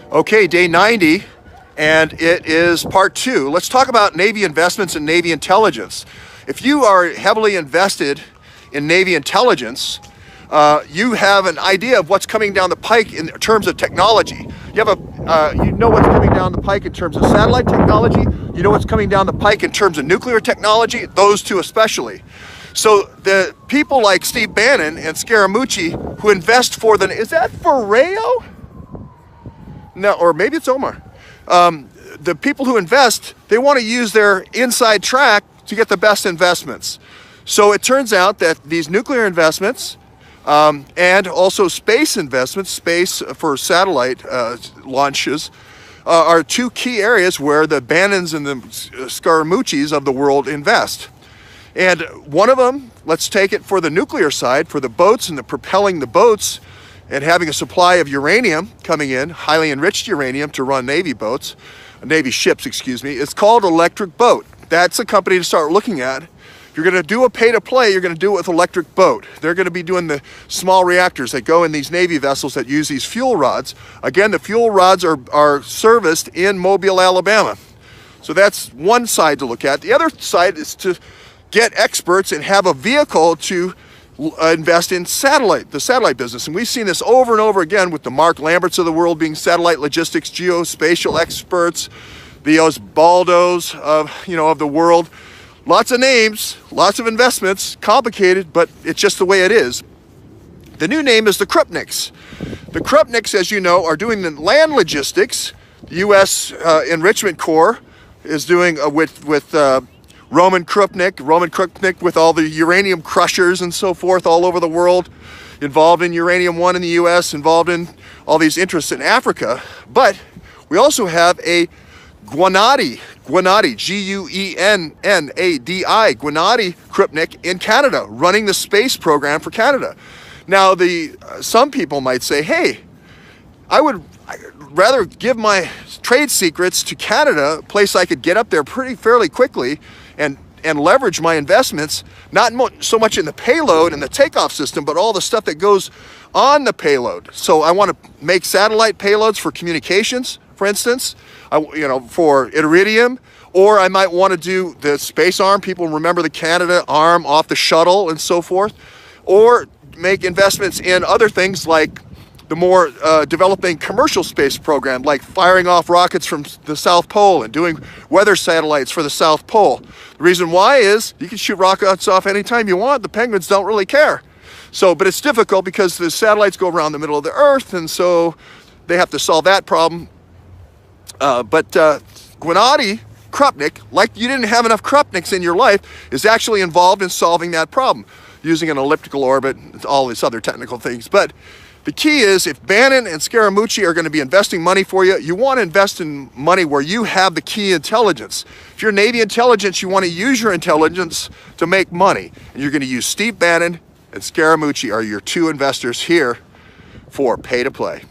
Okay, day 90, and it is part 2. Let's talk about Navy investments and Navy intelligence. If you are heavily invested in Navy intelligence, you have an idea of what's coming down the pike in terms of technology. You know what's coming down the pike in terms of satellite technology. You know what's coming down the pike in terms of nuclear technology, those two especially. So the people like Steve Bannon and Scaramucci who invest for is that for Rayo? No, or maybe it's Omar. The people who invest, they want to use their inside track to get the best investments. So it turns out that these nuclear investments and also space investments, space for satellite launches, are two key areas where the Bannons and the Scaramuccis of the world invest. And one of them, let's take it for the nuclear side, for the boats and the propelling the boats, and having a supply of uranium coming in, highly enriched uranium to run Navy boats, Navy ships, excuse me. It's called Electric Boat. That's a company to start looking at. If you're going to do a pay-to-play, you're going to do it with Electric Boat. They're going to be doing the small reactors that go in these Navy vessels that use these fuel rods. Again, the fuel rods are serviced in Mobile, Alabama. So that's one side to look at. The other side is to get experts and have a vehicle to invest in the satellite business. And we've seen this over and over again with the Mark Lamberts of the world being satellite logistics, geospatial experts, the Osbaldos of the world. Lots of names, lots of investments, complicated, but it's just the way it is. The new name is the Krupniks. The Krupniks, as you know, are doing the land logistics. The U.S. Enrichment Corps is doing with Roman Krupnik with all the uranium crushers and so forth all over the world, involved in Uranium One in the U.S., involved in all these interests in Africa. But we also have a Guenadi, G-U-E-N-N-A-D-I, Guenadi Krupnik in Canada, running the space program for Canada. Now, some people might say, hey, I'd rather give my trade secrets to Canada, a place I could get up there fairly quickly and leverage my investments, not so much in the payload and the takeoff system, but all the stuff that goes on the payload. So I want to make satellite payloads for communications, for instance, for Iridium, or I might want to do the space arm. People remember the Canada arm off the shuttle and so forth, or make investments in other things like the more developing commercial space program, like firing off rockets from the South Pole and doing weather satellites for the South Pole. The reason why is you can shoot rockets off anytime you want. The penguins don't really care. But it's difficult because the satellites go around the middle of the Earth, and so they have to solve that problem. Guenadi Krupnik, like you didn't have enough Krupniks in your life, is actually involved in solving that problem using an elliptical orbit, all these other technical things. But the key is, if Bannon and Scaramucci are going to be investing money for you, you want to invest in money where you have the key intelligence. If you're Navy intelligence, you want to use your intelligence to make money. And you're going to use Steve Bannon and Scaramucci are your two investors here for pay to play.